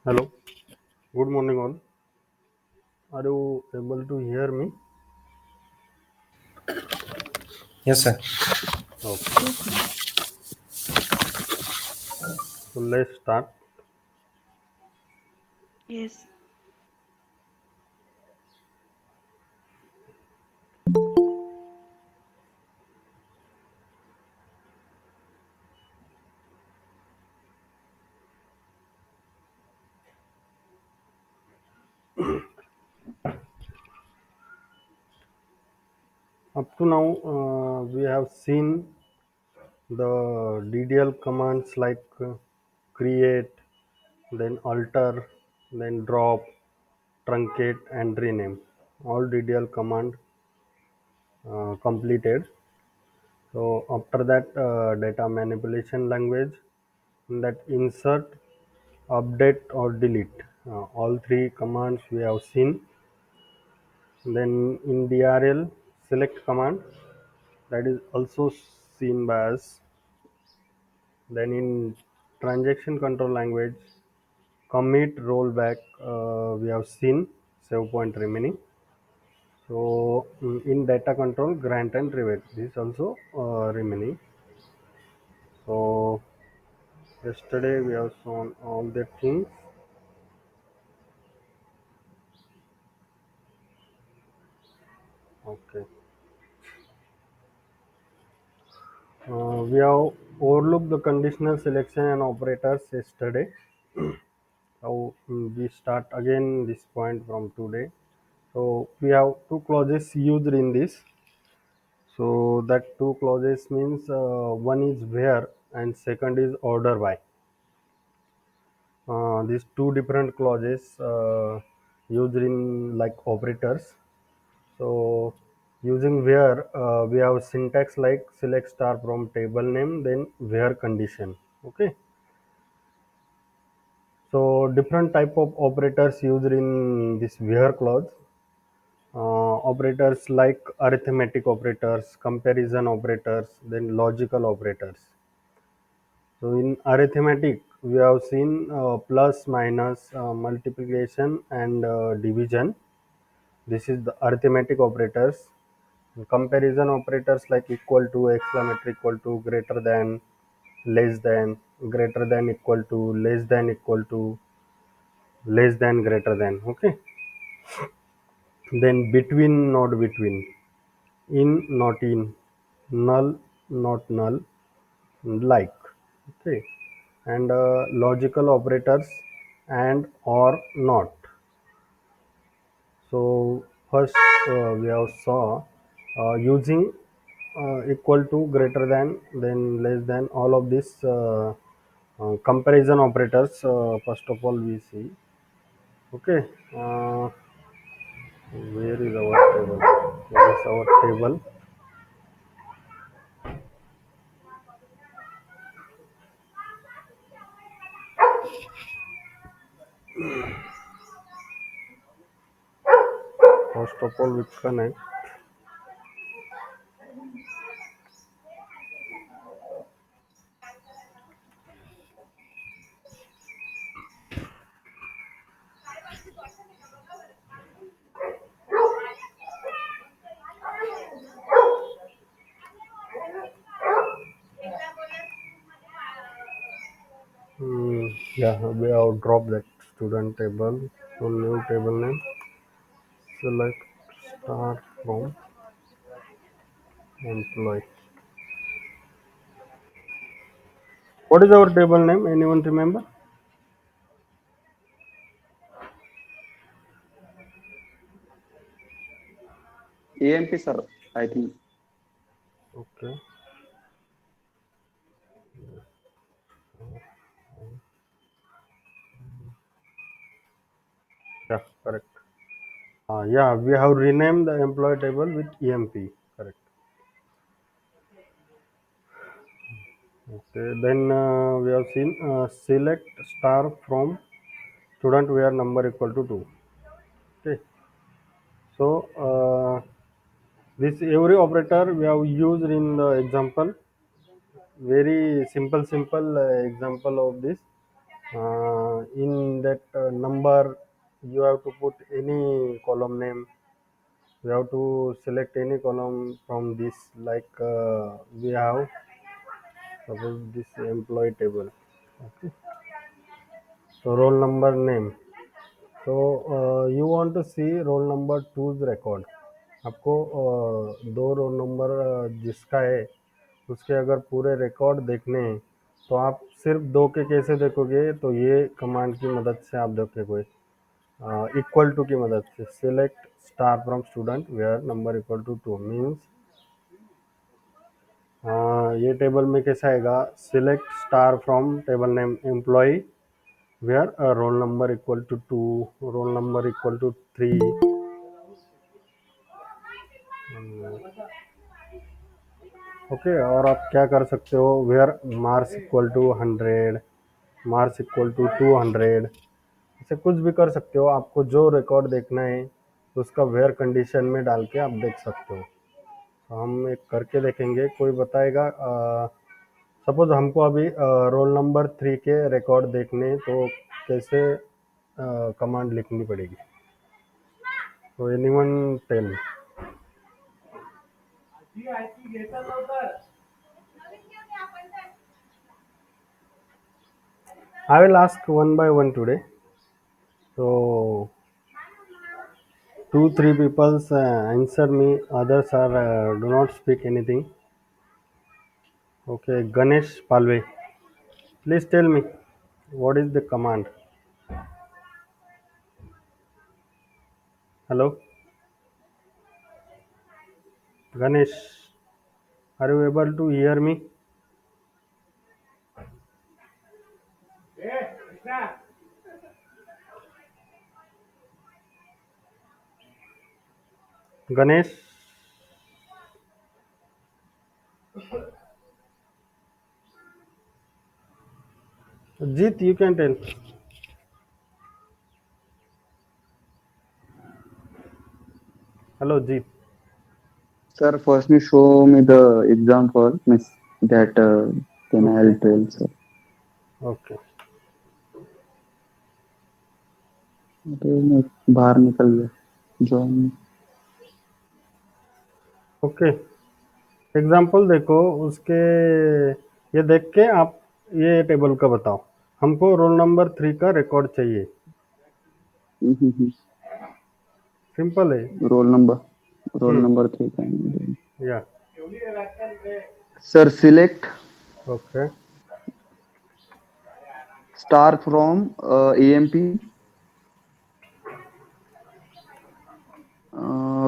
Hello, good morning all. Are you able to hear me? Yes, sir. Okay, so let's start. Yes. Up to now, we have seen the DDL commands like create, then alter, then drop, truncate, and rename. All DDL command completed. So after that, data manipulation language that insert, update, or delete. All three commands we have seen. Then in DRL select command that is also seen by us. Then in transaction control language commit rollback we have seen save point remaining. So in data control grant and revert this also remaining. So yesterday we have shown all the things. Okay. We have overlooked the conditional selection and operators yesterday. Now we start again this point from today. So we have two clauses used in this. So that two clauses means one is where and second is order by. These two different clauses used in like operators. So using where we have syntax like select star from table name then where condition. Okay. So different type of operators used in this where clause. Operators like arithmetic operators, comparison operators, then logical operators. So in arithmetic, we have seen plus, minus, multiplication, and division. This is the arithmetic operators. Comparison operators like equal to, exclamatory equal to, less than, greater than equal to, less than greater than. Okay. Then between, not between, in, not in, null, not null, like. Okay. And logical operators and or not. So first we have saw using equal to, greater than, then less than, all of these comparison operators. First of all we see. Okay. uh, where is our table? Where is our table? First of all we connect. Yeah, we have dropped that student table. So new table name, select start from employee. What is our table name? Anyone remember? AMP, sir, I think. Okay. Yeah, correct. Yeah, we have renamed the employee table with EMP. Correct. Okay. Then we have seen select star from student where number equal to 2. Okay. So this every operator we have used in the example. Very simple example of this. In that number, you have to put any column name. You have to select any column from this, like we have suppose this employee table. Okay. So roll number name. So you want to see roll number two's record. आपको दो roll number जिसका है उसके अगर पूरे record देखने हैं तो आप सिर्फ दो के कैसे देखोगे, तो ये कमांड की मदद से आप देखोगे इक्वल टू की मदद से। Select star from student where number equal to two means ये टेबल में कैसा आएगा, select star from table name employ where roll number equal to two, roll number equal to three. Okay, और आप क्या कर सकते हो, where marks equal to 100, marks equal to 200, ऐसे कुछ भी कर सकते हो। आपको जो रिकॉर्ड देखना है उसका वेयर कंडीशन में डाल के आप देख सकते हो। तो हम एक करके देखेंगे, कोई बताएगा। सपोज हमको अभी रोल नंबर 3 के रिकॉर्ड देखने हैं, तो कैसे कमांड लिखनी पड़ेगी। तो anyone tell. I will ask one by one today. So 2-3 people answer me. Others are do not speak anything. Okay, Ganesh Palve. Please tell me what is the command. Hello, Ganesh. Are you able to hear me? Ganesh. Jeet, you can tell. Hello, Jeet. Sir, first you show me the example, means that can Okay. I tell, sir? Okay. Okay, मैं बाहर निकल गया join. Okay, example देखो उसके, ये देख के आप ये टेबल का बताओ। हमको रोल नंबर 3 का रिकॉर्ड चाहिए। सिंपल है। रोल हम्म, नंबर 3 का या sir select okay. Star from AMP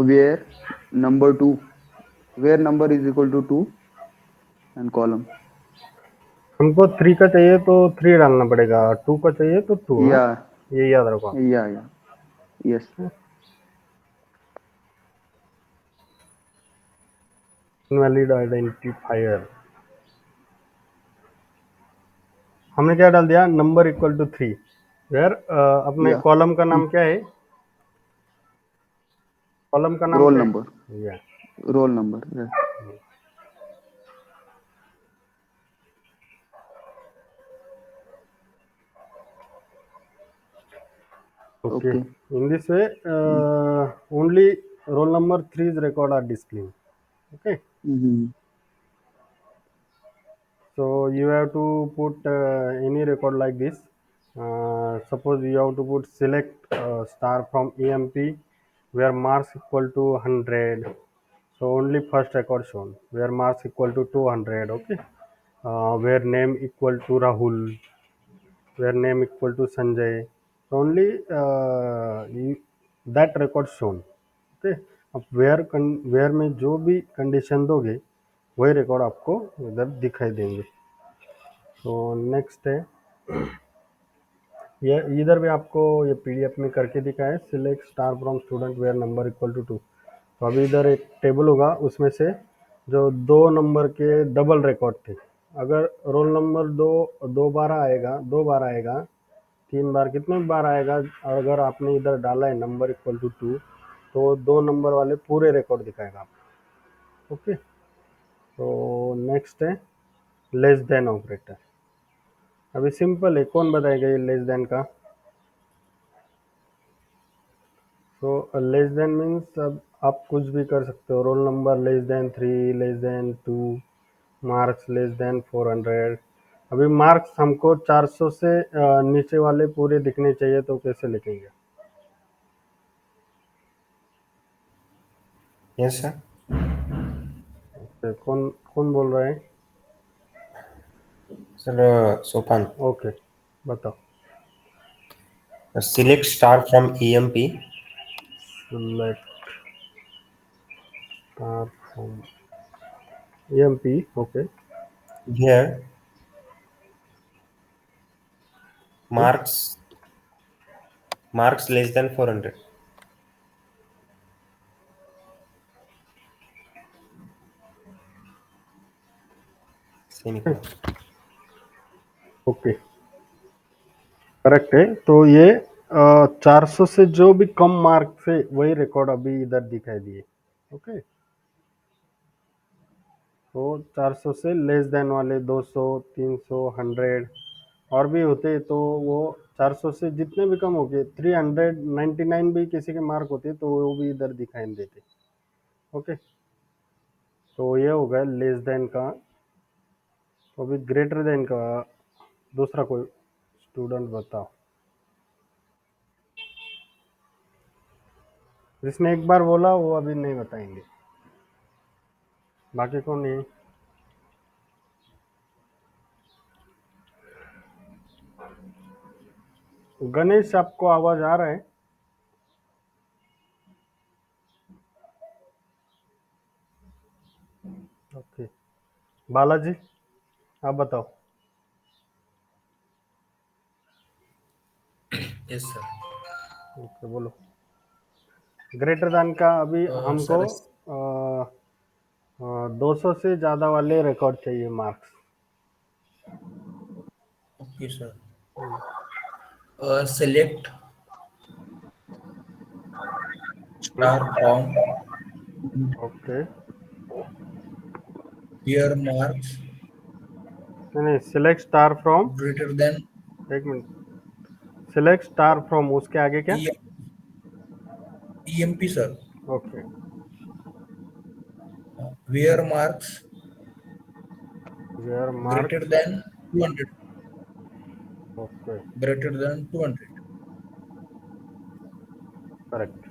where number 2 where number is equal to 2 and column। हमको 3 का चाहिए तो 3 डालना पड़ेगा, 2 का चाहिए तो 2। हाँ, या ये याद रखो आप। या यस। इनवैलिड आइडेंटिफायर, हमने क्या डाल दिया, नंबर इक्वल टू 3 वेयर अपने या कॉलम का नाम क्या है, कॉलम का नाम रोल क्या नंबर है, या role number. okay. Okay. In this way only roll number 3's record are displayed. Okay, so you have to put any record like this. Suppose you have to put select star from EMP where marks equal to 100. So only first record shown where marks equal to 200. Okay, where name equal to Rahul, where name equal to Sanjay. So only that record shown. Okay, अब where में जो भी condition दोगे वही record आपको इधर दिखाई देंगे। तो नेक्स्ट है, ये इधर भी आपको ये पीडीएफ में करके दिखाया है, select star from student where number equal to 2। तो अभी इधर एक टेबल होगा, उसमें से जो 2 नंबर के डबल रिकॉर्ड थे, अगर रोल नंबर 2 दो बार आएगा, 2 बार आएगा, 3 बार, कितने बार आएगा, अगर आपने इधर डाला है नंबर इक्वल टू 2 तो 2 नंबर वाले पूरे रिकॉर्ड दिखाएगा आपको। ओके, तो नेक्स्ट है लेस देन ऑपरेटर। अभी सिंपल है, कौन बताएगा ये लेस देन का? तो लेस देन मीन्स अब आप कुछ भी कर सकते हो, roll number less then 3, less than 2, marks less than 400। अभी मार्क्स हमको 400 से नीचे वाले पूरे दिखने चाहिए, तो कैसे लिखेंगे? Yes sir. तो कौन कौन बोल रहा है? सर सोपान। ओके, बताओ। Select star from EMP. Select star from EMP. Okay. Here Okay. marks less than 400. Semicolon. Okay, correct है। तो ये 400 से जो भी कम मार्क्स है वही रिकॉर्ड अभी इधर दिखाई दिए। ओके, तो 400 से लेस देन वाले 200, 300, 100 और भी होते, तो वो 400 से जितने भी कम हो गए, 399 भी किसी के मार्क होते तो वो भी इधर दिखाई देते। ओके, तो ये हो गया लेस देन का। तो अभी ग्रेटर देन का दूसरा कोई स्टूडेंट बताओ, जिसने एक बार बोला वो अभी नहीं बताएंगे, बाकी कौन नहीं? गणेश, आपको आवाज आ रहा है? ओके, बालाजी आप बताओ। Yes sir. ओके, बोलो। ग्रेटर देन का अभी हमको सर 200 से ज़्यादा वाले रिकॉर्ड चाहिए marks. Okay sir. Select star from okay, here marks नहीं, select star from. Greater than एक मिनट, सिलेक्ट स्टार फ्रॉम उसके आगे क्या? EMP sir. Okay, where marks where greater marks. Than 200, okay, greater than 200। Correct.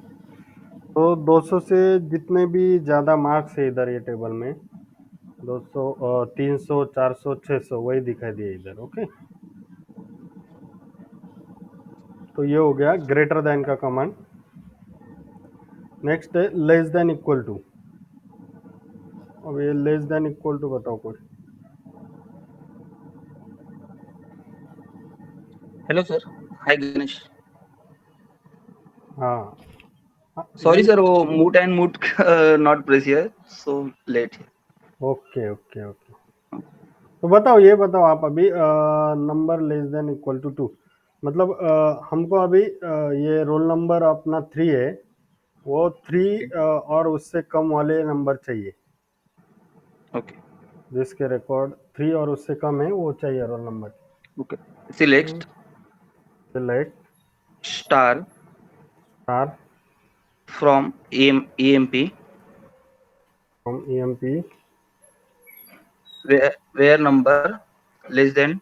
तो 200 से जितने भी ज़्यादा मार्क्स है इधर ये टेबल में, 200, 300, 400, 600 वही दिखाई दिए इधर। ओके, तो ये हो गया ग्रेटर देन का कमांड। नेक्स्ट है लेस देन इक्वल टू। अब ये लेस देन इक्वल टू बताओ कोई। Hello, sir. Hi, Ganesh. हाँ, Sorry, गन sir. वो mute and mute not press here. So late. Okay okay okay, तो बताओ, ये बताओ आप अभी number less than equal to 2, मतलब हमको अभी ये रोल नंबर अपना 3 है, वो 3 और उससे कम वाले नंबर चाहिए, Okay. जिसके रिकॉर्ड 3 और उससे कम है वो चाहिए roll number. Okay. Select select star star from EMP from EMP, where number less than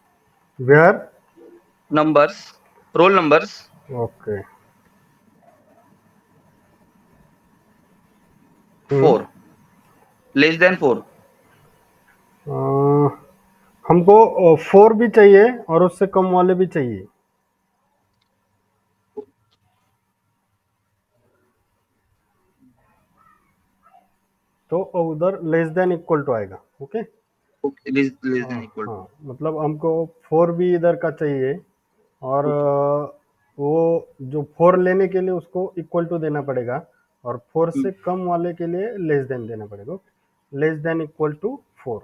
where. numbers roll numbers okay, 4 less than 4. हमको 4 भी चाहिए और उससे कम वाले भी चाहिए, तो उधर लेस देन इक्वल टू आएगा। Okay, Okay. Less हाँ than equal हाँ, to. मतलब हमको 4 भी इधर का चाहिए, और Okay. वो जो 4 लेने के लिए उसको इक्वल टू देना पड़ेगा, और 4 से कम वाले के लिए लेस देन देना पड़ेगा। Less than equal to 4।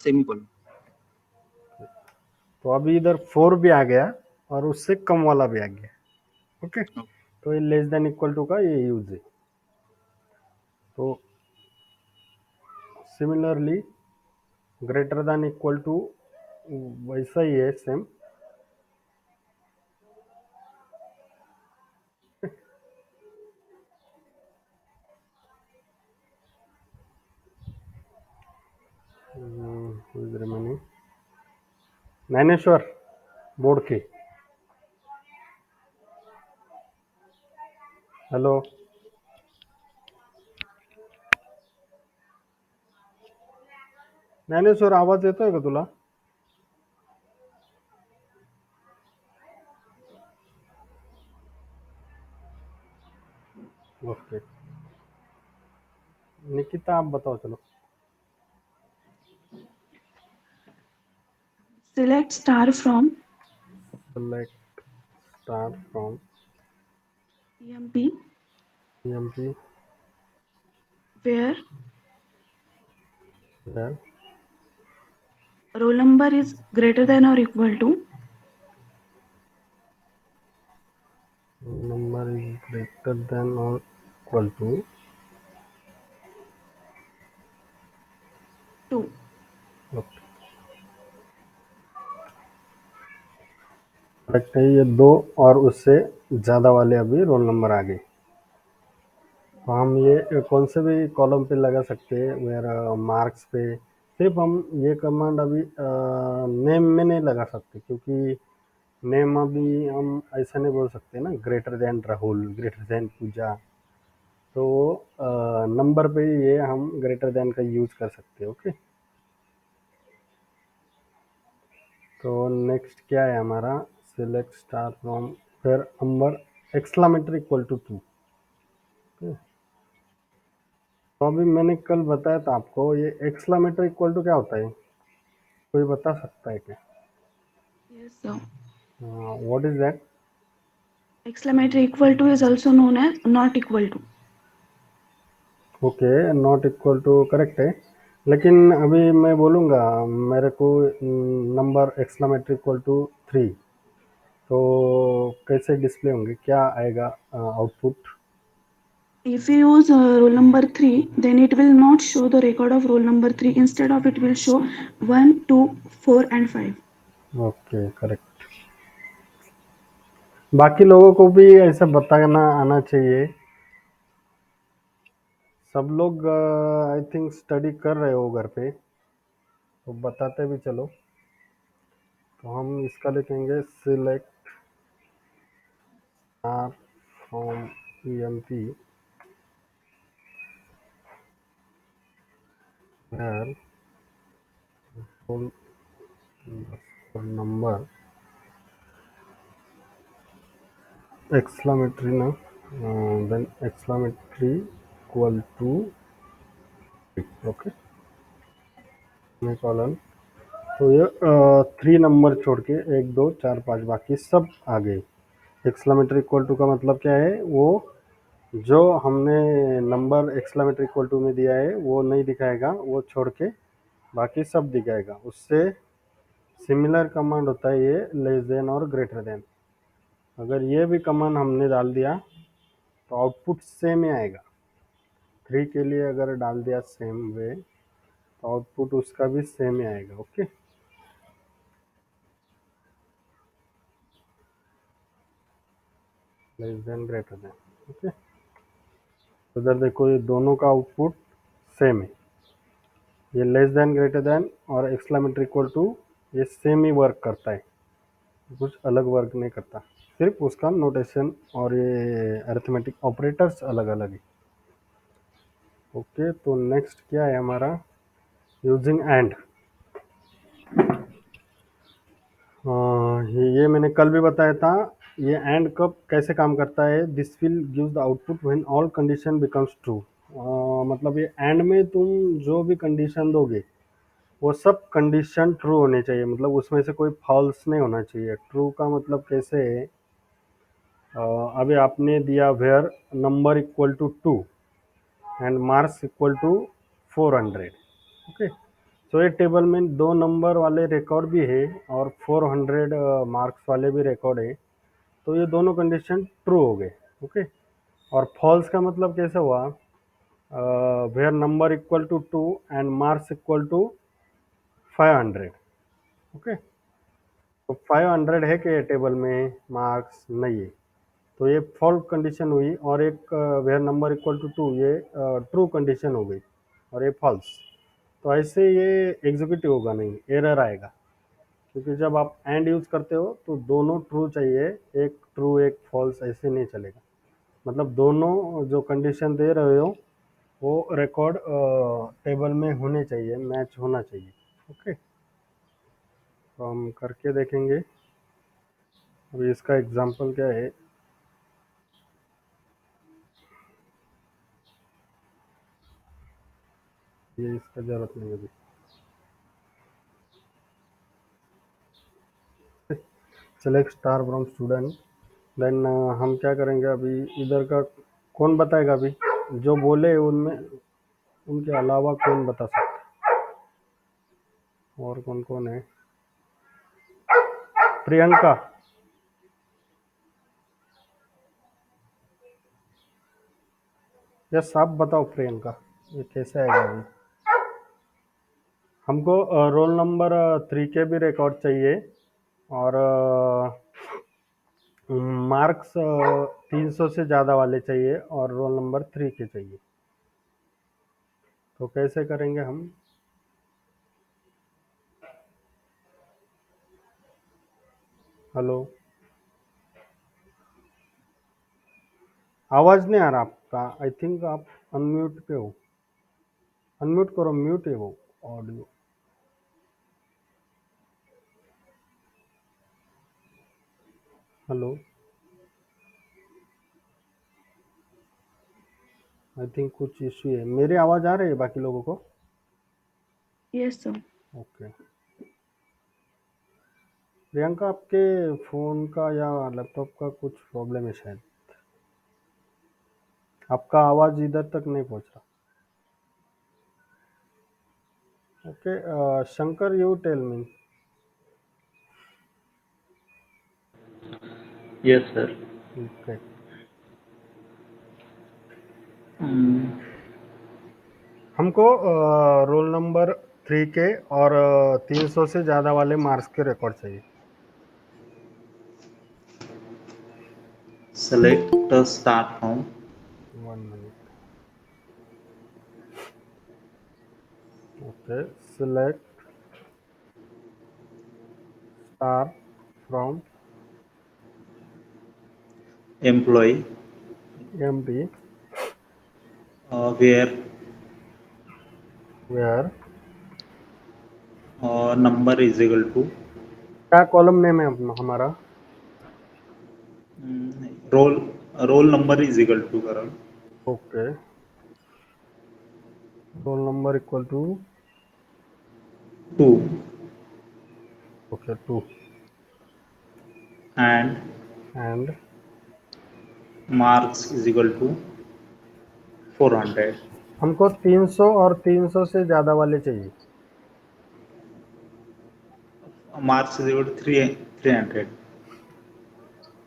Semicolon. तो अभी इधर 4 भी आ गया और उससे कम वाला भी आ गया। Okay, Okay. तो ये लेस देन इक्वल टू का ये यूज है। तो similarly greater than equal to वैसा ही है सेम। रिमेनिंग ज्ञानेश्वर बोर्ड की। हॅलो, ज्ञानेश्वर आवाज येतोय का तुला? ओके, निकिता आप बताओ चलो। Select star from select star from EMP EMP where where roll number is greater than or equal to number is greater than or equal to 2. Okay, correct है ये। दो और उससे ज़्यादा वाले अभी रोल नंबर आ गए। तो हम ये कौन से भी कॉलम पे लगा सकते हैं, वेयर मार्क्स पे। सिर्फ हम ये कमांड अभी नेम में नहीं लगा सकते, क्योंकि नेम अभी हम ऐसा नहीं बोल सकते ना, greater than Rahul, greater than Pooja. तो नंबर पे ये हम ग्रेटर देन का यूज कर सकते हैं। ओके, तो नेक्स्ट क्या है हमारा? सिलेक्ट स्टार फ्रॉम फिर नंबर एक्सक्लामेटरी इक्वल टू 2। तो अभी मैंने कल बताया था आपको, ये एक्सक्लामेटरी इक्वल टू क्या होता है? कोई बता सकता है क्या? Yes, sir. What is that? Exclamatory equal to is also known as not equal to. Okay, not equal to correct है, लेकिन अभी मैं बोलूँगा मेरे को नंबर एक्सक्लामेटरी इक्वल टू 3, तो कैसे डिस्प्ले होंगे, क्या आएगा output? If you use roll number 3, then it will not show the record of roll number 3. Instead of it will show 1, 2, 4 and 5. Okay, correct. बाकी लोगों को भी ऐसा बताना आना चाहिए। सब लोग आई थिंक स्टडी कर रहे हो घर पे, तो बताते भी चलो। तो हम इसका लिखेंगे select R from EMP where roll number exclamatory ना, then exclamatory equal to 3। Okay, colon. तो ये 3 नंबर छोड़ के 1 2 4 5 बाकी सब आ गए। एक्सक्लामेटरी इक्वल टू का मतलब क्या है? वो जो हमने नंबर एक्सक्लामेटरी इक्वल टू में दिया है वो नहीं दिखाएगा, वो छोड़ के बाकी सब दिखाएगा। उससे सिमिलर कमांड होता है ये लेस देन और ग्रेटर देन। अगर ये भी कमांड हमने डाल दिया तो आउटपुट सेम ही आएगा। 3 के लिए अगर डाल दिया सेम वे, तो आउटपुट उसका भी सेम ही आएगा। Okay, less than greater than. Okay, तो इधर देखो ये दोनों का आउटपुट सेम है। ये लेस देन ग्रेटर देन और एक्सक्लामेटरी इक्वल टू ये सेम ही वर्क करता है, कुछ अलग वर्क नहीं करता, सिर्फ उसका नोटेशन और ये अरिथमेटिक ऑपरेटर्स अलग अलग है। ओके, तो नेक्स्ट क्या है हमारा? Using and. ये मैंने कल भी बताया था। ये एंड कब कैसे काम करता है? This will give the output when all condition becomes true. मतलब ये एंड में तुम जो भी कंडीशन दोगे वो सब कंडीशन ट्रू होने चाहिए, मतलब उसमें से कोई फॉल्स नहीं होना चाहिए। ट्रू का मतलब कैसे है? अभी आपने दिया where number equal to 2 and marks equal to 400। Okay, तो ये टेबल में 2 नंबर वाले रिकॉर्ड भी है और 400 मार्क्स वाले भी रिकॉर्ड है, तो ये दोनों कंडीशन ट्रू हो गए। ओके, और फॉल्स का मतलब कैसे हुआ? Where number equal to 2 and marks equal to 500। Okay, तो 500 है कि टेबल में मार्क्स नहीं है, तो ये फॉल्स कंडीशन हुई, और एक वेयर नंबर इक्वल टू 2 ये ट्रू कंडीशन हो गई, और ये फॉल्स। तो ऐसे ये एग्जीक्यूटिव होगा नहीं, एरर आएगा, क्योंकि जब आप एंड यूज करते हो तो दोनों ट्रू चाहिए, एक ट्रू एक फॉल्स ऐसे नहीं चलेगा। मतलब दोनों जो कंडीशन दे रहे हो वो रिकॉर्ड टेबल में होने चाहिए, मैच होना चाहिए। ओके, तो हम करके देखेंगे। अभी इसका एग्जांपल क्या है, ये इसका जरूरत नहीं है अभी। Select star from student, then हम क्या करेंगे अभी, इधर का कौन बताएगा अभी, जो बोले उनमें, उनके अलावा कौन बता सकता है? और कौन कौन है? प्रियंका, यस आप बताओ प्रियंका, ये कैसे आएगा अभी? हमको रोल नंबर 3 के भी रिकॉर्ड चाहिए, और मार्क्स 300 से ज़्यादा वाले चाहिए, और रोल नंबर 3 के चाहिए। तो कैसे करेंगे हम? हेलो, आवाज़ नहीं आ रहा आपका, आई थिंक आप अनम्यूट पे हो, अनम्यूट करो, म्यूट है वो ऑडियो। हेलो, आई थिंक कुछ इशू है, मेरी आवाज़ आ रही है बाकी लोगों को? Yes, sir. ओके, प्रियंका आपके फ़ोन का या लैपटॉप का कुछ प्रॉब्लम है शायद, आपका आवाज़ इधर तक नहीं पहुंच रहा। Okay, Shankar you tell me. Yes, sir. Okay, Mm, हमको रोल नंबर 3 के और 300 से ज़्यादा वाले मार्क्स के रिकॉर्ड चाहिए। select the start from 1 minute, okay, select star from employee EMP where where, number is equal to क्या कॉलम नेम है हमारा? roll roll number is equal to करो okay, roll number equal to 2 okay 2, and and marks is equal to 400. हमको 300 और 300 से ज़्यादा वाले चाहिए। Marks is equal to 300.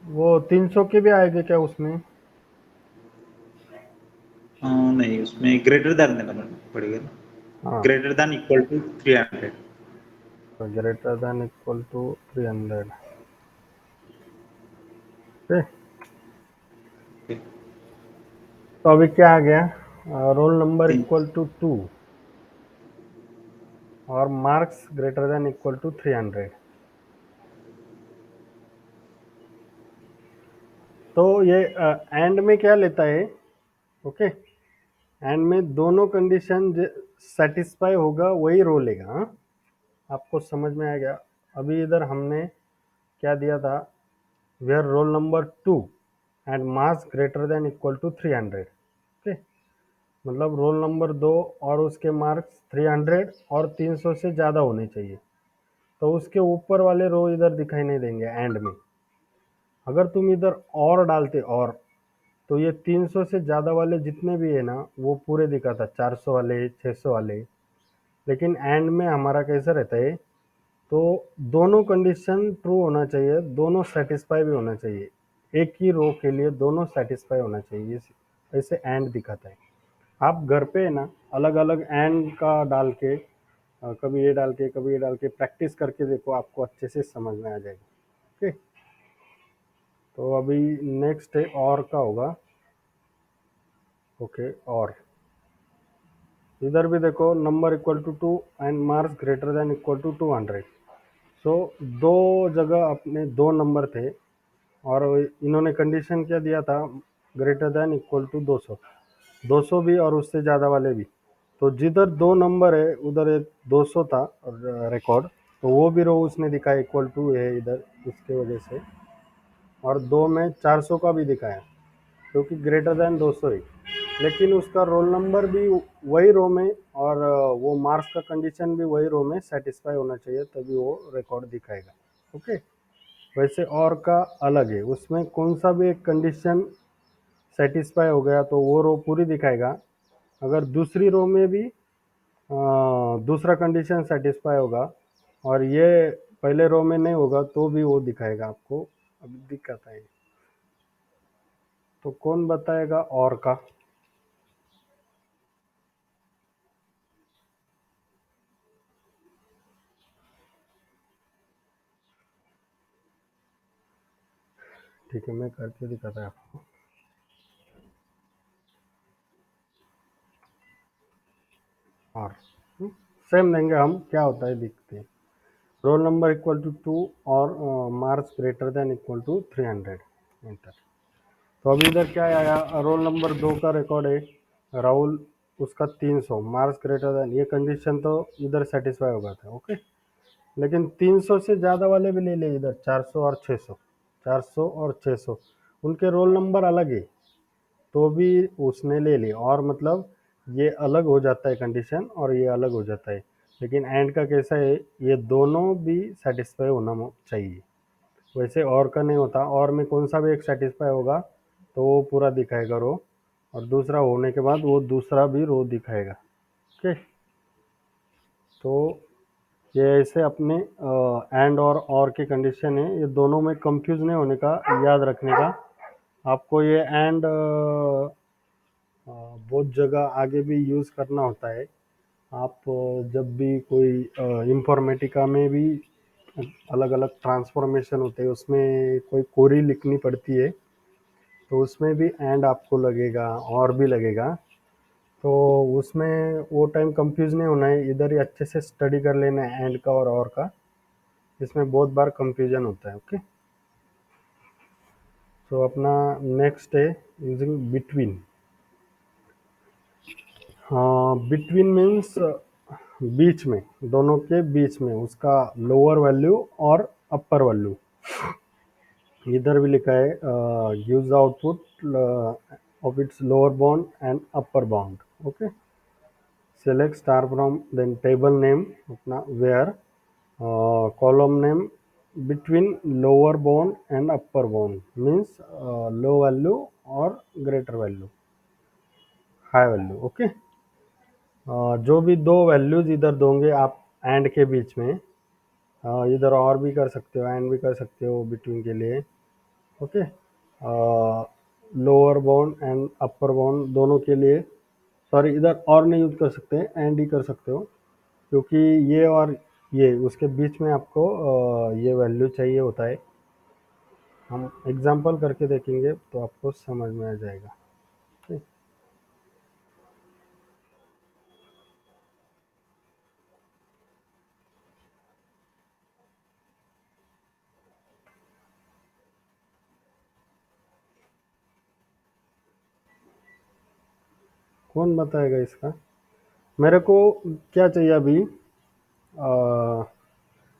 वो 300 के भी आएंगे क्या उसमें? नहीं उसमें ग्रेटर देन देना पड़ेगा ना, हाँ, greater than equal to 300. Greater than equal to 300। Okay, तो अभी क्या आ गया, रोल नंबर इक्वल टू 2 और marks greater than equal to 300। तो ये एंड में क्या लेता है? ओके, एंड में दोनों कंडीशन सेटिस्फाई होगा वही रो लेगा। हाँ, आपको समझ में आ गया? अभी इधर हमने क्या दिया था, where roll number 2 and marks greater than equal to 300। Okay, मतलब रोल नंबर 2 और उसके मार्क्स 300 और 300 से ज़्यादा होने चाहिए, तो उसके ऊपर वाले रो इधर दिखाई नहीं देंगे एंड में। अगर तुम इधर और डालते और, तो ये 300 से ज़्यादा वाले जितने भी है ना वो पूरे दिखाता, 400 वाले, 600 वाले। लेकिन एंड में हमारा कैसा रहता है, तो दोनों कंडीशन ट्रू होना चाहिए, दोनों सेटिस्फाई भी होना चाहिए, एक ही रो के लिए दोनों सेटिस्फाई होना चाहिए, ऐसे एंड दिखाता है। आप घर पे है ना अलग अलग एंड का डाल के कभी ये डाल के कभी ये डाल के प्रैक्टिस करके देखो, आपको अच्छे से समझ में आ जाएगा। ओके, तो अभी नेक्स्ट है और का होगा। ओके, और इधर भी देखो, number equal to 2 and marks greater than equal to 200। So दो जगह अपने दो नंबर थे और इन्होंने कंडीशन क्या दिया था, ग्रेटर देन इक्वल टू 200, 200 भी और उससे ज़्यादा वाले भी। तो जिधर दो नंबर है उधर एक 200 था रिकॉर्ड, तो वो भी रो उसने दिखाया इक्वल टू है इधर, उसके वजह से। और दो में 400 का भी दिखाया क्योंकि ग्रेटर देन 200 है, लेकिन उसका रोल नंबर भी वही रो में और वो मार्क्स का कंडीशन भी वही रो में सेटिस्फाई होना चाहिए, तभी वो रिकॉर्ड दिखाएगा। ओके, वैसे और का अलग है, उसमें कौन सा भी एक कंडीशन सेटिस्फाई हो गया तो वो रो पूरी दिखाएगा। अगर दूसरी रो में भी दूसरा कंडीशन सेटिस्फाई होगा और ये पहले रो में नहीं होगा तो भी वो दिखाएगा आपको। अभी दिक्कत है, तो कौन बताएगा और का? ठीक है, मैं करके दिखाता है आपको। और सेम देंगे हम, क्या होता है देखते हैं। रोल नंबर इक्वल टू 2 और marks greater than equal to 300, enter. तो अभी इधर क्या आया, रोल नंबर 2 का रिकॉर्ड है, राहुल, उसका 300, मार्क्स ग्रेटर देन, ये कंडीशन तो इधर सेटिस्फाई हो गया था। ओके, लेकिन 300 से ज़्यादा वाले भी ले ले इधर, 400 और 600, 400 और 600, उनके रोल नंबर अलग है तो भी उसने ले ली, और मतलब ये अलग हो जाता है कंडीशन और ये अलग हो जाता है। लेकिन एंड का कैसा है, ये दोनों भी सेटिस्फाई होना चाहिए, वैसे और का नहीं होता। और में कौन सा भी एक सेटिस्फाई होगा तो वो पूरा दिखाएगा रो, और दूसरा होने के बाद वो दूसरा भी रो दिखाएगा। ओके, तो ये ऐसे अपने एंड और के कंडीशन है, ये दोनों में कंफ्यूज नहीं होने का, याद रखने का। आपको ये एंड बहुत जगह आगे भी यूज़ करना होता है। आप जब भी कोई इंफॉर्मेटिका में भी अलग अलग ट्रांसफॉर्मेशन होते हैं, उसमें कोई कोरी लिखनी पड़ती है तो उसमें भी एंड आपको लगेगा और भी लगेगा, तो उसमें वो टाइम कंफ्यूज नहीं होना है, इधर ही अच्छे से स्टडी कर लेना है एंड का और का। इसमें बहुत बार कंफ्यूजन होता है। ओके, तो अपना नेक्स्ट है यूजिंग बिटवीन। हाँ, बिटवीन मीन्स बीच में, दोनों के बीच में, उसका लोअर वैल्यू और अपर वैल्यू। इधर भी लिखा है gives output of its lower bound and upper bound. Okay, select star from then table name अपना where column name between lower bound and upper bound means low value or greater value, high value. Okay, जो भी दो values इधर दोगे आप and के बीच में, इधर और भी कर सकते हो, एंड भी कर सकते हो बिटवीन के लिए। Okay, lower bound and upper bound दोनों के लिए, सॉरी इधर और नहीं यूज कर सकते, एंड ही कर सकते हो, क्योंकि ये और ये उसके बीच में आपको ये वैल्यू चाहिए होता है। हम एग्जांपल करके देखेंगे तो आपको समझ में आ जाएगा। ठीक? कौन बताएगा इसका? मेरे को क्या चाहिए अभी,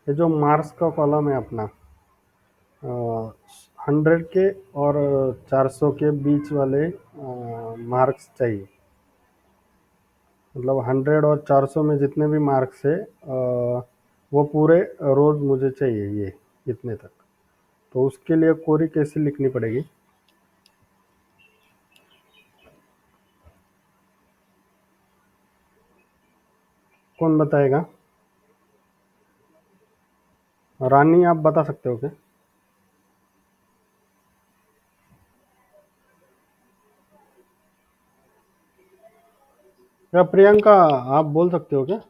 ये जो मार्क्स का कॉलम है अपना, 100 के और 400 के बीच वाले मार्क्स चाहिए। मतलब 100 और 400 में जितने भी मार्क्स है वो पूरे रोज मुझे चाहिए, ये इतने तक। तो उसके लिए कोरी कैसे लिखनी पड़ेगी? कौन बताएगा? रानी, आप बता सकते हो क्या? या प्रियंका, आप बोल सकते हो क्या?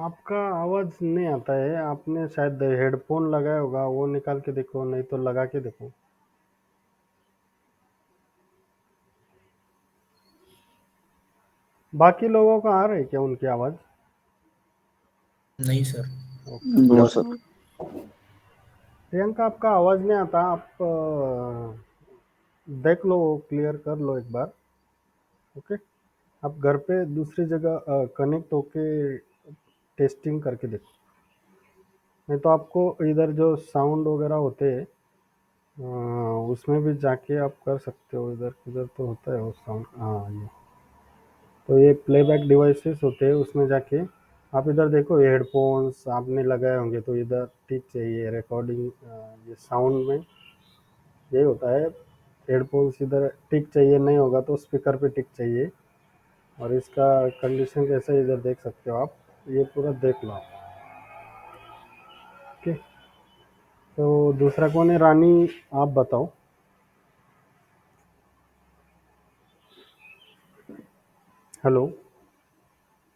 आपका आवाज नहीं आता है, आपने शायद हेडफोन लगाया होगा, वो निकाल के देखो, नहीं तो लगा के देखो। बाकी लोगों का आ रहा है क्या उनकी आवाज? नहीं सर। No sir. प्रियंका, आपका आवाज नहीं आता, आप देख लो, क्लियर कर लो एक बार। ओके, आप घर पे दूसरी जगह कनेक्ट होके टेस्टिंग करके देखो, नहीं तो आपको इधर जो साउंड वगैरह होते हैं उसमें भी जाके आप कर सकते हो। इधर इधर तो होता है वो साउंड, हाँ ये तो ये प्लेबैक डिवाइसेस होते हैं, उसमें जाके आप इधर देखो, हेडफोन्स आपने लगाए होंगे तो इधर ठीक चाहिए रिकॉर्डिंग, ये साउंड में यही होता है। हेडफोन्स इधर टिक चाहिए, नहीं होगा तो स्पीकर पे टिक चाहिए। और इसका कंडीशन कैसा है इधर देख सकते हो आप, ये पूरा देख लो आप। ओके, तो दूसरा कौन है? रानी, आप बताओ। हेलो,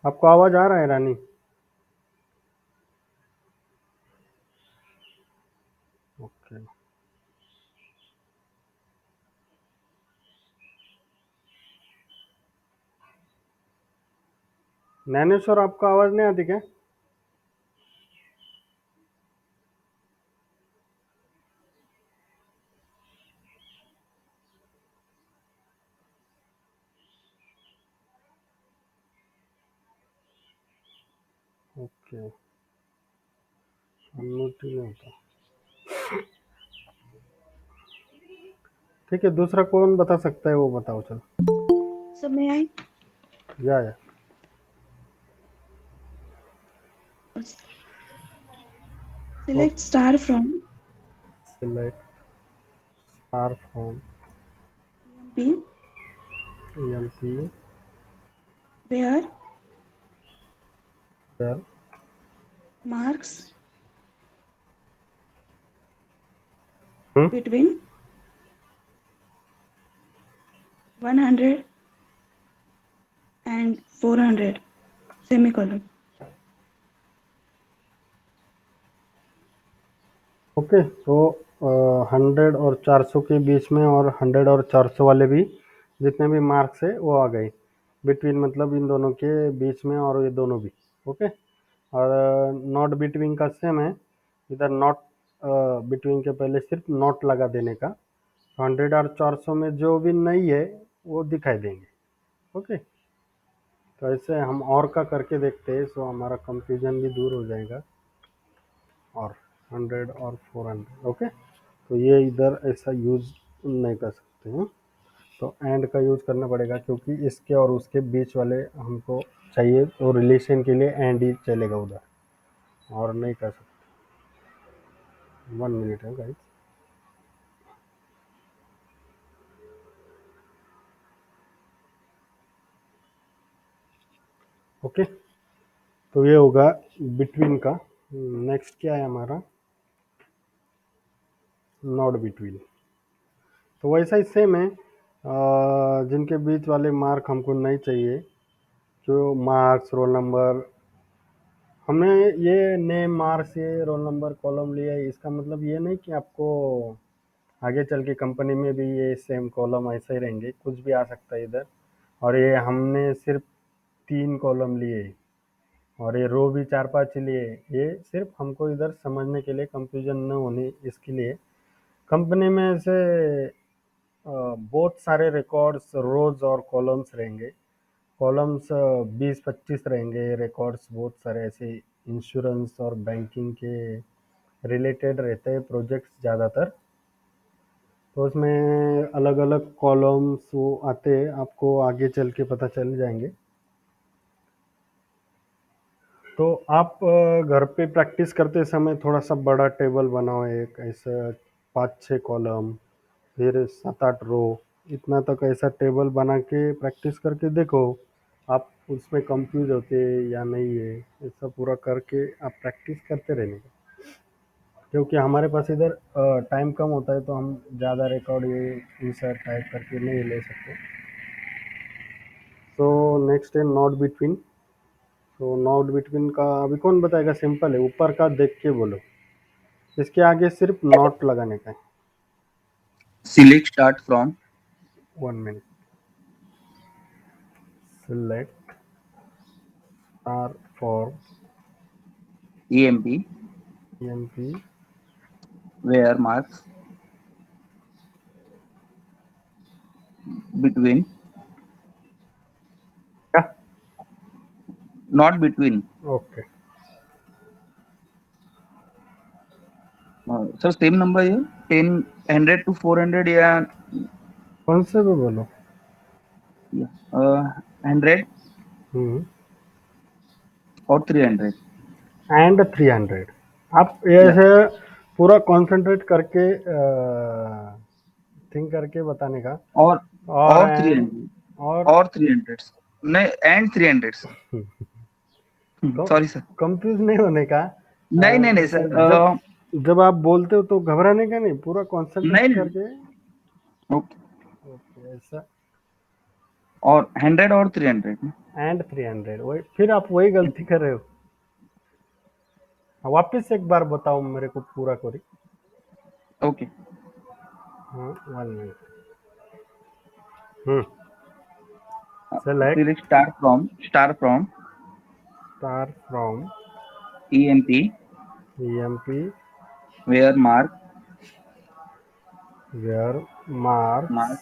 आपको आवाज आ रहा है रानी? ओके, ज्ञानेश्वर, आपको आवाज नहीं आती क्या? ओके, अनम्यूट ही नहीं होता। ठीक है, दूसरा कौन बता सकता है वो बताओ, चलो। So may I या select star from select star from EMP EMP where where marks Hmm? between 100 and 400 semicolon. Okay, तो 100 और 400 के बीच में, और 100 और 400 वाले भी जितने भी मार्क्स है वो आ गए। बिटवीन मतलब इन दोनों के बीच में, और ये दोनों भी। ओके, और नॉट बिटवीन का सेम है, इधर नॉट बिटवीन के पहले सिर्फ नॉट लगा देने का। 100 और 400 में जो भी नहीं है वो दिखाई देंगे। ओके, तो ऐसे हम और का करके देखते हैं, सो हमारा कंफ्यूजन भी दूर हो जाएगा। और 100 और 400, ओके, तो ये इधर ऐसा यूज नहीं कर सकते हैं, तो एंड का यूज करना पड़ेगा, क्योंकि इसके और उसके बीच वाले हमको चाहिए, तो रिलेशन के लिए एंड ही चलेगा उधर, और नहीं कर सकते। 1 मिनट है गाइस। ओके, तो ये होगा बिटवीन का। नेक्स्ट क्या है हमारा? Not between. तो वैसा ही सेम है, जिनके बीच वाले मार्क हमको नहीं चाहिए, जो मार्क्स रोल नंबर, हमने ये नेम मार्क्स ये रोल नंबर कॉलम लिया है, इसका मतलब ये नहीं कि आपको आगे चल के कंपनी में भी ये सेम कॉलम ऐसे ही रहेंगे, कुछ भी आ सकता है इधर। और ये हमने सिर्फ 3 कॉलम लिए, और ये रो भी 4-5 लिए। ये सिर्फ हमको इधर समझने के लिए, कंफ्यूजन न होने इसके लिए। कंपनी में ऐसे बहुत सारे रिकॉर्ड्स, रोज और कॉलम्स रहेंगे। कॉलम्स 20-25 रहेंगे, रिकॉर्ड्स बहुत सारे ऐसे इंश्योरेंस और बैंकिंग के रिलेटेड रहते हैं प्रोजेक्ट्स ज़्यादातर। तो उसमें अलग अलग कॉलम्स वो आते हैं, आपको आगे चल के पता चल जाएंगे। तो आप घर पे प्रैक्टिस करते समय थोड़ा सा बड़ा टेबल बनाओ, एक ऐसा 5-6 कॉलम, फिर 7-8 रो, इतना तक ऐसा टेबल बना के प्रैक्टिस करके देखो। आप उसमें कंफ्यूज होते या नहीं है, ऐसा पूरा करके आप प्रैक्टिस करते रहने का। क्योंकि हमारे पास इधर टाइम कम होता है, तो हम ज़्यादा रिकॉर्ड ये इंसर्ट टाइप करके नहीं ले सकते। सो नेक्स्ट है नॉट बिटवीन। तो नॉट बिटवीन का अभी कौन बताएगा? सिंपल है, ऊपर का देख के बोलो। इसके आगे सिर्फ नॉट लगाने का है। Select start from 1 minute. Select R for EMP EMP where marks between not between. Okay. Sir same number है 10 100 to 400 या कौन से पे बोलो? 100 और 300। एंड 300। आप ऐसे पूरा कंसंट्रेट करके थिंक करके बताने का। और और और एंड 300 और और 300 नहीं एंड 300। Sorry sir. कंफ्यूज नहीं होने का। नहीं नहीं नहीं ऐसे सर जब आप बोलते हो तो घबराने का नहीं, पूरा कंसंट्रेट नहीं करके। ओके ओके, ऐसा। और 100 और 300 एंड 300 वही, फिर आप वही गलती कर रहे हो। वापस एक बार बताओ मेरे को पूरा करी। ओके। हाँ, 1 minute। Select Select start from star from EMP EMP where where marks. mark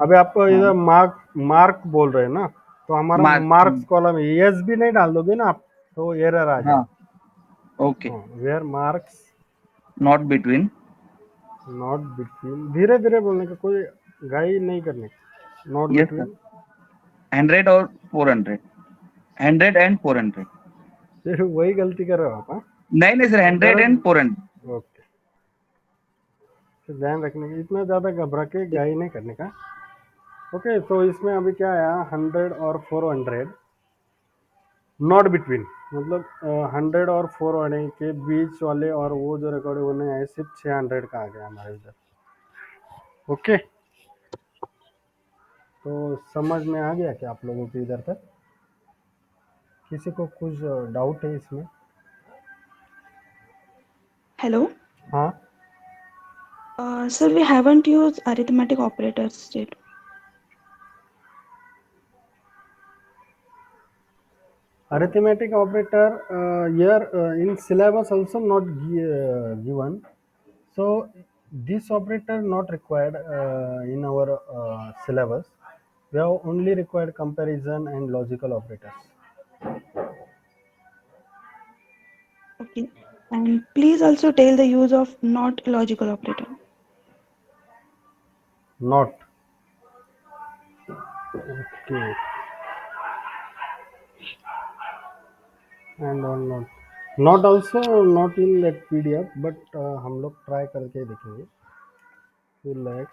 अबे आप इधर मार्क बोल रहे हैं ना, तो हमारा mark मार्क्स कॉलम एस भी नहीं डाल दोगे ना आप, तो एरर आ हाँ जाएगा। Okay. Where marks not between not between, धीरे धीरे बोलने का, कोई गाई नहीं करने का। नॉट यस सर बिटवीन 100 और 400 100 एंड 400। फिर वही गलती कर रहे हो आप। हाँ, नहीं सर 100 एंड 400। ओके। तो ध्यान रखने का, इतना ज़्यादा घबरा के गाई नहीं करने का। ओके, तो इसमें अभी क्या आया? 100 और 400 नॉट बिटवीन, मतलब 100 और 400 के बीच वाले, और वो जो रिकॉर्ड होने आए सिर्फ 600 का आ गया हमारे इधर। ओके, तो समझ में आ गया क्या आप लोगों को इधर तक? किसी को कुछ डाउट है इसमें? Hello. हाँ, Sir, we haven't used arithmetic operators yet. arithmetic operator here in syllabus also not given, so this operator not required in our syllabus. We have only required comparison and logical operators. Okay. And please also tell the use of not logical operator. Not. Okay. And on not also not in that PDF, but हम लोग try करके देखेंगे। Select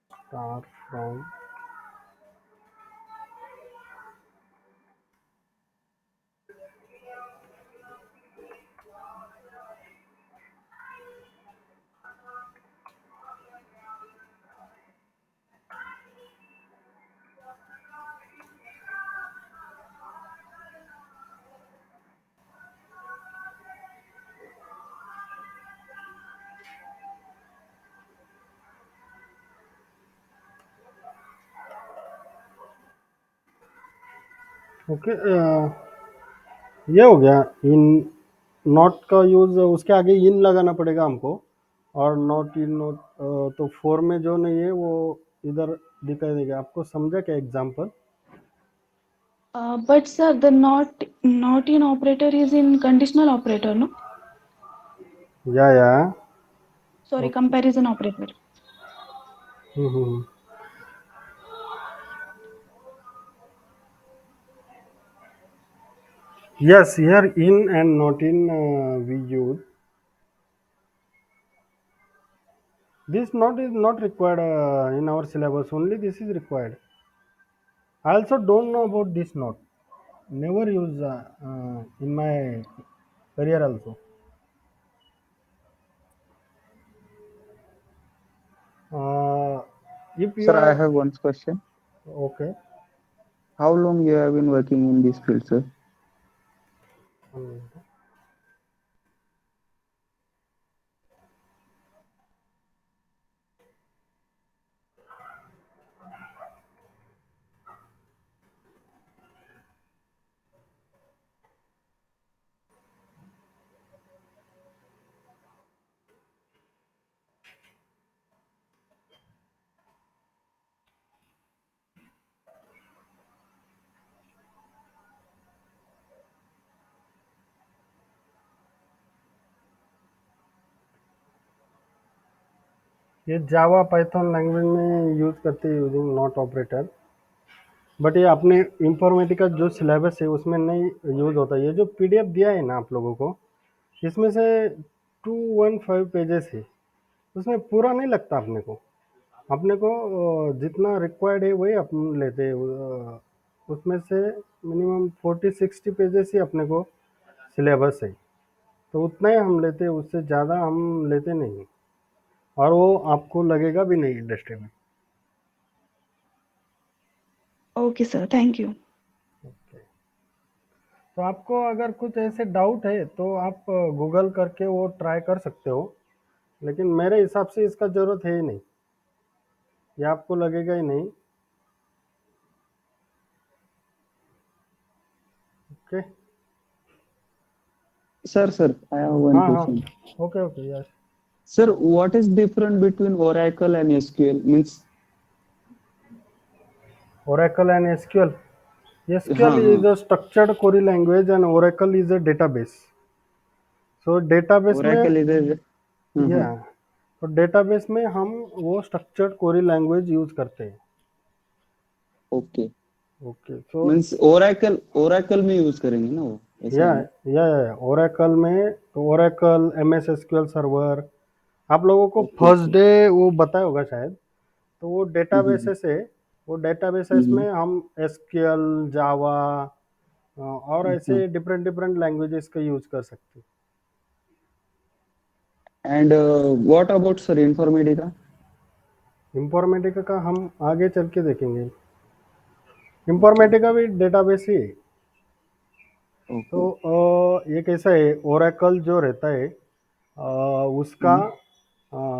start from okay. ये हो गया। In not का use, उसके आगे इन लगाना पड़ेगा हमको, और नॉट इन नॉट, तो 4 में जो नहीं है वो इधर दिखाई देगा। आपको समझा क्या example? But sir, the not in operator is in conditional operator, no? या Sorry, comparison operator. Yes, here in and not in we use. This not is not required in our syllabus. Only this is required. I also don't know about this not. Never use in my career also. If you Sir, I are have one question. okay, How long you have been working in this field, sir? ये Java Python language में use करते हैं using not operator, but ये अपने Informatica जो syllabus है उसमें नहीं यूज होता। ये जो पीडीएफ दिया है ना आप लोगों को, इसमें से 215 पेजेस है, उसमें पूरा नहीं लगता अपने को जितना रिक्वायर्ड है वही अपन लेते हैं। उसमें से मिनिमम 40-60 पेजेस ही अपने को सिलेबस है, तो उतना ही हम लेते हैं, उससे ज़्यादा हम लेते नहीं, और वो आपको लगेगा भी नहीं इंडस्ट्री में। Okay, sir. Thank you. तो आपको अगर कुछ ऐसे डाउट है तो आप गूगल करके वो ट्राई कर सकते हो, लेकिन मेरे हिसाब से इसका ज़रूरत है ही नहीं, ये आपको लगेगा ही नहीं। Okay. Sir, I have one हाँ हाँ, question. Okay okay, yes. Sir, what is different between Oracle and SQL? Means, Oracle and SQL. SQL हाँ is हाँ, a structured query language and Oracle is a database. So database में, Oracle is a, या तो database में हम वो structured query language use करते हैं। okay. Okay, so means Oracle में यूज करेंगे ना वो, ऐसा या है ना? या ओरेकल में, तो ओरेकल, MS SQL सर्वर, आप लोगों को ओके फर्स्ट ओके। डे वो बताया होगा शायद। तो वो हम्म डेटाबेसेस है, वो डेटाबेसेस हम्म में हम SQL, जावा और ऐसे डिफरेंट डिफरेंट लैंग्वेजेस का यूज कर सकते हैं। And what about sir Informatica? Informatica का हम आगे चल के देखेंगे। इंफॉर्मेटिका भी डेटाबेस ही है। ओके। तो ये कैसा है, ओरेकल जो रहता है उसका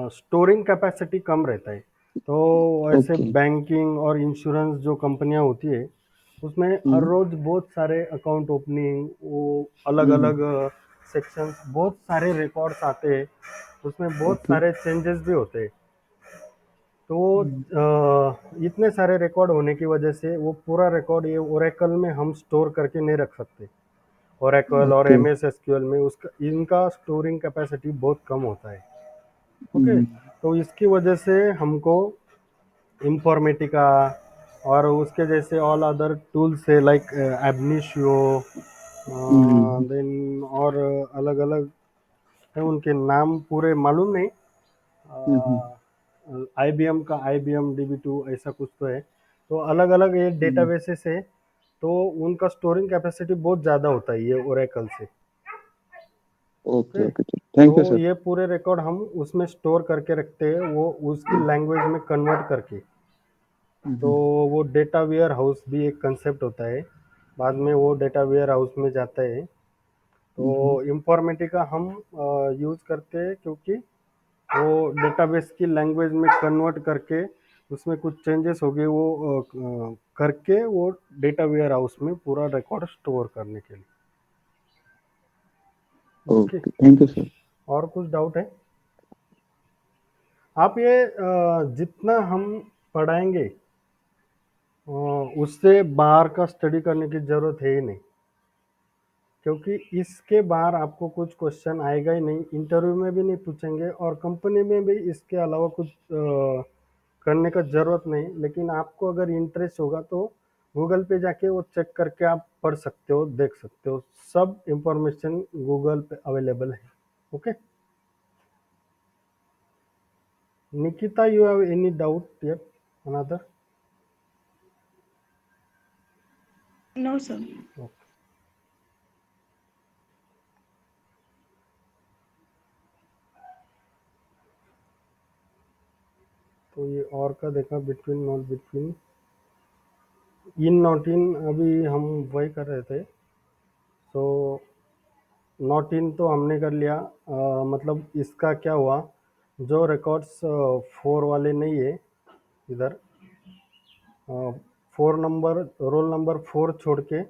स्टोरिंग कैपेसिटी कम रहता है। तो ऐसे ओके। बैंकिंग और इंश्योरेंस जो कंपनियां होती है, उसमें हर रोज बहुत सारे अकाउंट ओपनिंग, वो अलग अलग सेक्शंस, बहुत सारे रिकॉर्ड्स आते हैं, उसमें बहुत ओके। सारे चेंजेस भी होते हैं। तो इतने सारे रिकॉर्ड होने की वजह से वो पूरा रिकॉर्ड ये ओरेकल में हम स्टोर करके नहीं रख सकते। ओरेकल और ओके। MS SQL में उसका इनका स्टोरिंग कैपेसिटी बहुत कम होता है। ओके, तो इसकी वजह से हमको इंफॉर्मेटिका और उसके जैसे ऑल अदर टूल्स है लाइक एबनिशियो, देन और अलग अलग है, उनके नाम पूरे मालूम नहीं। IBM DB2 ऐसा कुछ तो है। तो अलग अलग ये डेटाबेसेस है, तो उनका स्टोरिंग कैपेसिटी बहुत ज़्यादा होता है ये ओरेकल से। Okay okay, okay, thank you तो सर। ये पूरे रिकॉर्ड हम उसमें स्टोर करके रखते हैं, वो उसकी लैंग्वेज में कन्वर्ट करके। तो वो डेटा वेयर हाउस भी एक कंसेप्ट होता है, बाद में वो डेटा वेयर हाउस में जाता है। तो इंफॉर्मेटिका हम यूज़ करते हैं क्योंकि वो डेटाबेस की लैंग्वेज में कन्वर्ट करके उसमें कुछ चेंजेस हो गए, वो करके वो डेटा वेयर हाउस में पूरा रिकॉर्ड स्टोर करने के लिए। Okay, okay, thank you sir. और कुछ डाउट है? आप ये जितना हम पढ़ाएंगे उससे बाहर का स्टडी करने की ज़रूरत है ही नहीं, क्योंकि इसके बाहर आपको कुछ क्वेश्चन आएगा ही नहीं, इंटरव्यू में भी नहीं पूछेंगे और कंपनी में भी इसके अलावा कुछ करने का ज़रूरत नहीं। लेकिन आपको अगर इंटरेस्ट होगा तो गूगल पे जाके वो चेक करके आप पढ़ सकते हो, देख सकते हो, सब इंफॉर्मेशन गूगल पे अवेलेबल है। Okay Nikita, you have any doubt yet another? No, sir. Okay, तो ये और का देखा, between not between, in not in अभी हम वही कर रहे थे। तो नॉट इन तो हमने कर लिया। मतलब इसका क्या हुआ, जो रिकॉर्ड्स 4 वाले नहीं है इधर, 4 नंबर, रोल नंबर 4 छोड़ के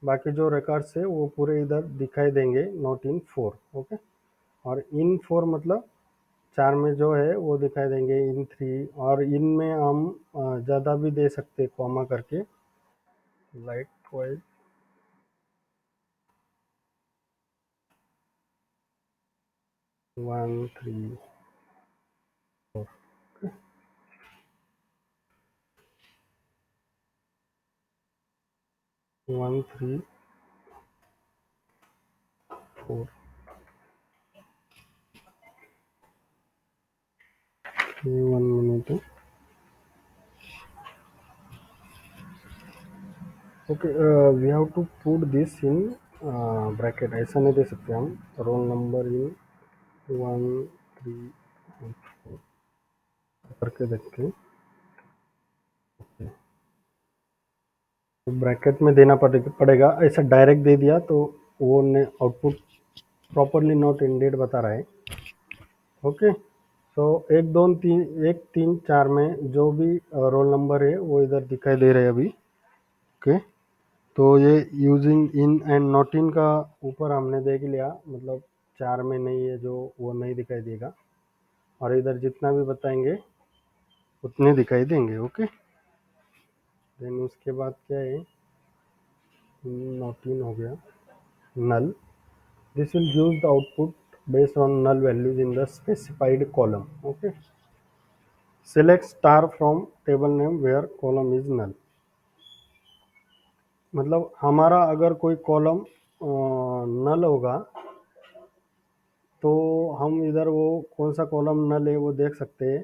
बाकी जो रिकॉर्ड्स है वो पूरे इधर दिखाई देंगे नॉट इन 4। ओके, और इन 4 मतलब 4 में जो है वो दिखाई देंगे इन 3, और इन में हम ज़्यादा भी दे सकते कॉमा करके, likewise 1 3 4। 1 3 4 1 minute. Okay, we have to put this in bracket, ऐसा नहीं दे सकते हम रोल नंबर इन 1 3 4 करके देखते हैं। तो ब्रैकेट में देना पड़ेगा, ऐसा डायरेक्ट दे दिया तो वो ने आउटपुट प्रॉपरली नॉट इंडेड बता रहा है। ओके, तो 1 2 3 1 3 4 में जो भी रोल नंबर है वो इधर दिखाई दे रहे हैं अभी। ओके, तो ये using in and not in का ऊपर हमने देख लिया, मतलब 4 में नहीं है जो वो नहीं दिखाई देगा, और इधर जितना भी बताएंगे उतने दिखाई देंगे। ओके, देन उसके बाद क्या है, नॉट इन हो गया, null. This will use the output based on null values in the specified column. Okay, select star from table name where column is null. मतलब हमारा अगर कोई कॉलम नल होगा तो हम इधर वो कौन सा कॉलम नल है वो देख सकते हैं।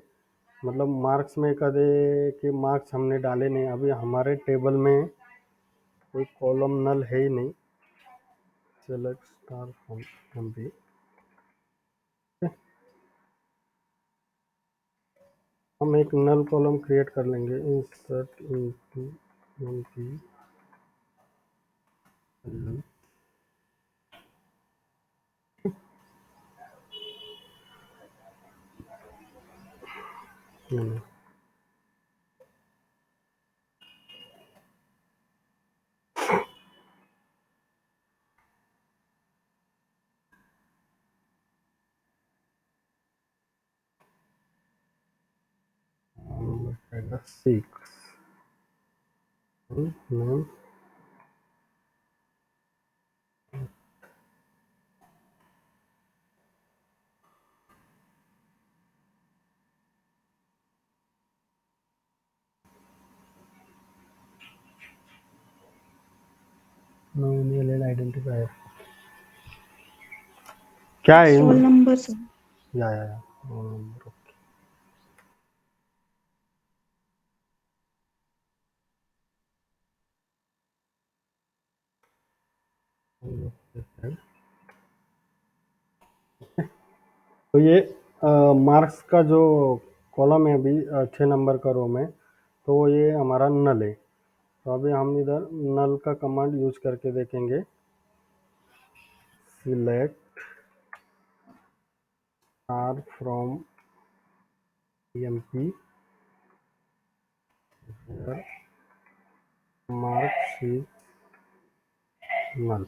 मतलब मार्क्स में कदे कि मार्क्स हमने डाले नहीं, अभी हमारे टेबल में कोई कॉलम नल है ही नहीं। सेलेक्ट स्टार फ्रॉम एमपी, हम एक नल कॉलम क्रिएट कर लेंगे, insert into MP six name nominal identifier क्या है रोल नंबर सर। या रोल नंबर। तो ये मार्क्स का जो कॉलम है अभी 6 नंबर का रो में, तो ये हमारा नल है। तो अभी हम इधर नल का कमांड यूज करके देखेंगे, select star from EMP marks is null.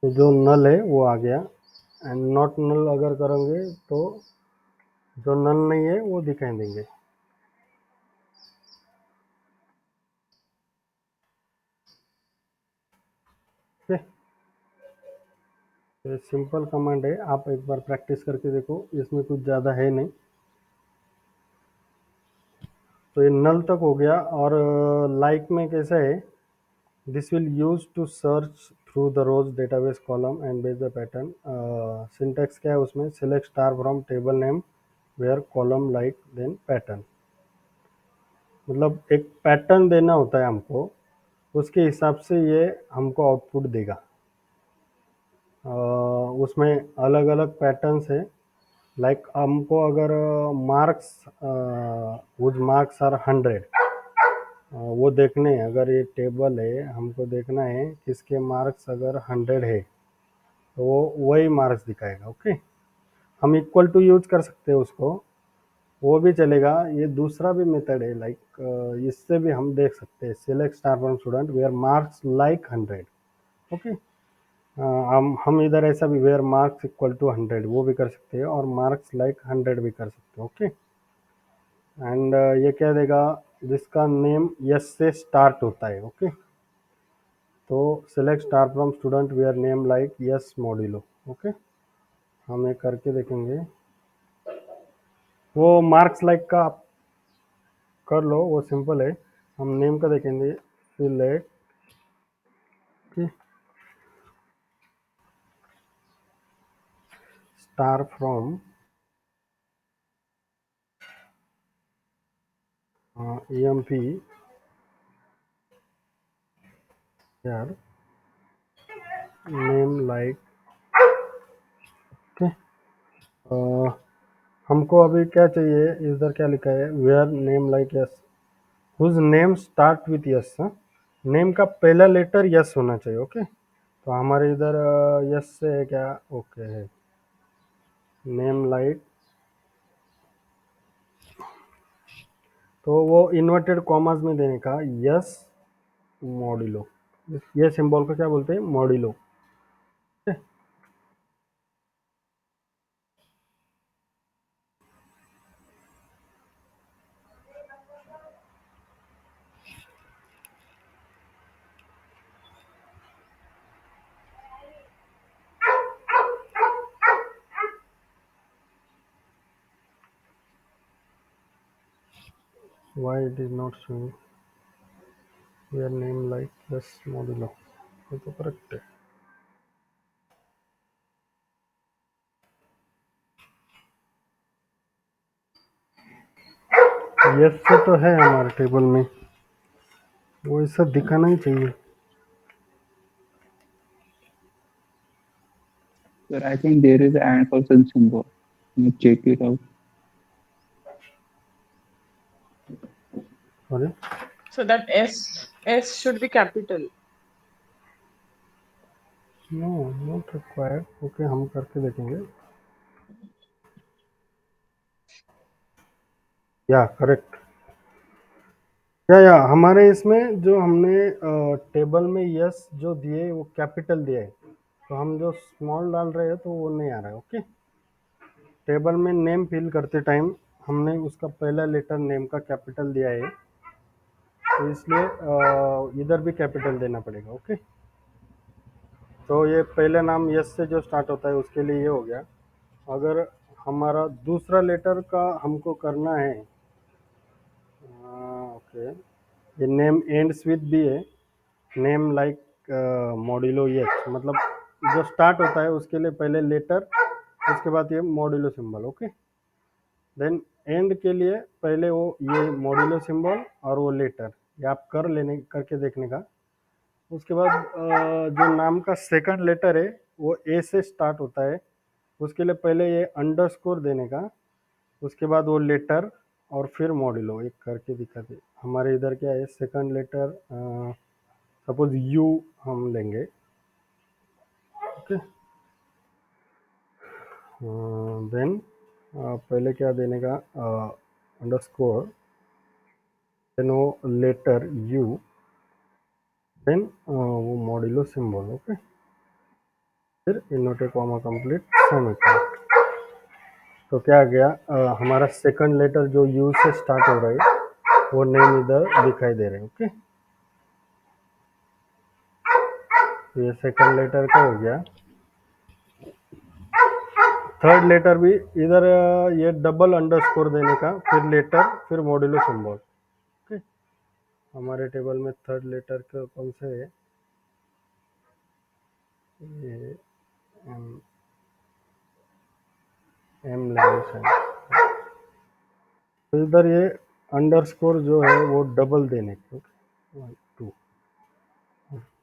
तो जो नल है वो आ गया, एंड नॉट नल अगर करेंगे तो जो नल नहीं है वो दिखाई देंगे। ठीक है, तो सिंपल कमांड है, आप एक बार प्रैक्टिस करके देखो, इसमें कुछ ज़्यादा है नहीं। तो ये नल तक हो गया। और लाइक में कैसा है, this will use to search through the rows database column and base the pattern. Syntax क्या है उसमें, select star from table name where column like then pattern. मतलब एक पैटर्न देना होता है हमको, उसके हिसाब से ये हमको आउटपुट देगा। उसमें अलग अलग पैटर्न्स है, लाइक हमको अगर मार्क्स वुज मार्क्स आर 100, वो देखने हैं, अगर ये टेबल है हमको देखना है किसके मार्क्स अगर 100 है तो वो वही मार्क्स दिखाएगा। ओके, हम इक्वल टू यूज कर सकते हैं उसको, वो भी चलेगा। ये दूसरा भी मेथड है, लाइक इससे भी हम देख सकते हैं select star from student where marks like 100। ओके, हम इधर ऐसा भी वेयर मार्क्स इक्वल टू 100 वो भी कर सकते हैं और मार्क्स लाइक 100 भी कर सकते हैं। ओके, एंड ये क्या देगा, जिसका नेम यस से स्टार्ट होता है। ओके, तो select star from student where name like S modulo. Okay, हम ये करके देखेंगे। वो मार्क्स लाइक का आप कर लो, वो सिंपल है। हम नेम का देखेंगे, सिलेक्ट स्टार फ्रॉम EMP यार नेम लाइक। ओके, हमको अभी क्या चाहिए, इधर क्या लिखा है, where name like S whose name start with S. Name का पहला लेटर यस होना चाहिए। ओके, तो हमारे इधर यस से है क्या, ओके है नेम लाइक, तो वो इन्वर्टेड कॉमास में देने का यस मॉड्यूलो। ये सिंबल को क्या बोलते हैं, modulo. Why it is not showing your name like yes modulo? ये तो करेक्ट है। यस से तो है हमारे टेबल में, वो ऐसा दिखाना ही चाहिए। Sir, I think there is an ampersand symbol. Can you check it out? अरे So that S should be capital. No not required. Okay, हम करके देखेंगे। या करेक्ट, या हमारे इसमें जो हमने टेबल में यस जो दिए वो कैपिटल दिया है, तो हम जो स्मॉल डाल रहे हैं तो वो नहीं आ रहा है। ओके, टेबल में नेम फिल करते टाइम हमने उसका पहला लेटर नेम का कैपिटल दिया है, तो इसलिए इधर भी कैपिटल देना पड़ेगा। ओके, तो ये पहले नाम यस से जो स्टार्ट होता है उसके लिए ये हो गया। अगर हमारा दूसरा लेटर का हमको करना है, ओके, ये नेम एंड्स विद बी है, नेम लाइक मॉड्यूलो यस, मतलब जो स्टार्ट होता है उसके लिए पहले लेटर, उसके बाद ये modulo symbol. Okay, then end के लिए पहले वो ये मॉड्यूलो सिंबल और वो लेटर, ये आप करके देखने का। उसके बाद जो नाम का सेकंड लेटर है वो ए से स्टार्ट होता है, उसके लिए पहले ये अंडरस्कोर देने का, उसके बाद वो लेटर और फिर मॉड्यूलो। एक करके दिखाते, हमारे इधर क्या है, सेकंड लेटर सपोज यू हम लेंगे। ओके, देन पहले क्या देने का, अंडरस्कोर, देन वो लेटर यू, देन वो मॉड्यूलो सिंबल। ओके, फिर इनवर्टेड कॉमा कंप्लीट सेमीकोलन। तो क्या आ गया, हमारा सेकंड लेटर जो यू से स्टार्ट हो रहा है वो नेम इधर दिखाई दे रहे हैं। ओके, तो ये सेकंड लेटर का हो गया। थर्ड लेटर भी इधर ये डबल अंडरस्कोर देने का, फिर लेटर, फिर मॉड्यूलो सिंबल। ओके, हमारे टेबल में थर्ड लेटर का कौन से है, ये एम लैंग्वेज है, तो इधर ये अंडरस्कोर जो है वो डबल देने के। ओके, 1 2,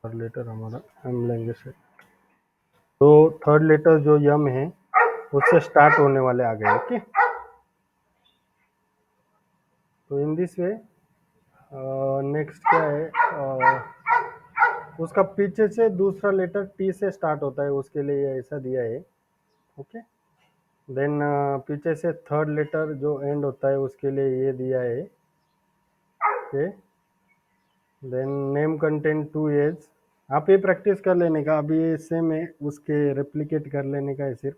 थर्ड लेटर हमारा एम लैंग्वेज है, तो थर्ड लेटर जो यम है उससे स्टार्ट होने वाले आ गए। ओके, तो इन दिस वे नेक्स्ट क्या है, उसका पीछे से दूसरा लेटर टी से स्टार्ट होता है, उसके लिए ये ऐसा दिया है। ओके, देन पीछे से थर्ड लेटर जो एंड होता है उसके लिए ये दिया है। Okay, then name content 2 as, आप ये प्रैक्टिस कर लेने का, अभी ये सेम है, उसके रेप्लिकेट कर लेने का है सिर्फ।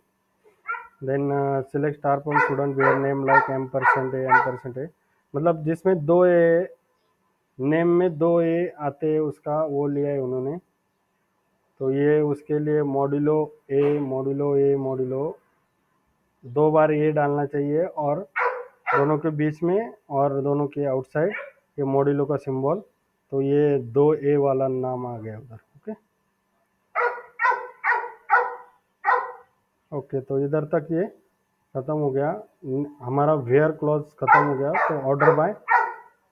Then select star from student where name like M% है, मतलब जिसमें 2 ए, नेम में 2 ए आते हैं उसका वो लिया है उन्होंने। तो ये उसके लिए मॉड्यूलो 2 बार ये डालना चाहिए, और दोनों के बीच में और दोनों के आउटसाइड ये मॉड्यूलो का सिंबल। तो ये 2 ए वाला नाम आ गया उधर। ओके ओके, तो इधर तक ये ख़त्म हो गया, हमारा वेयर क्लॉज ख़त्म हो गया। तो ऑर्डर बाय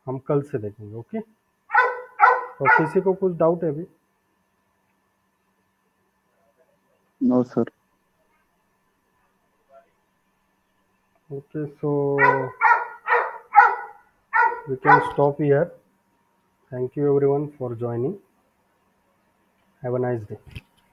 हम कल से देखेंगे। ओके, तो किसी को कुछ डाउट है अभी? No sir. Okay, so we can stop here. Thank you everyone for joining. Have a nice day.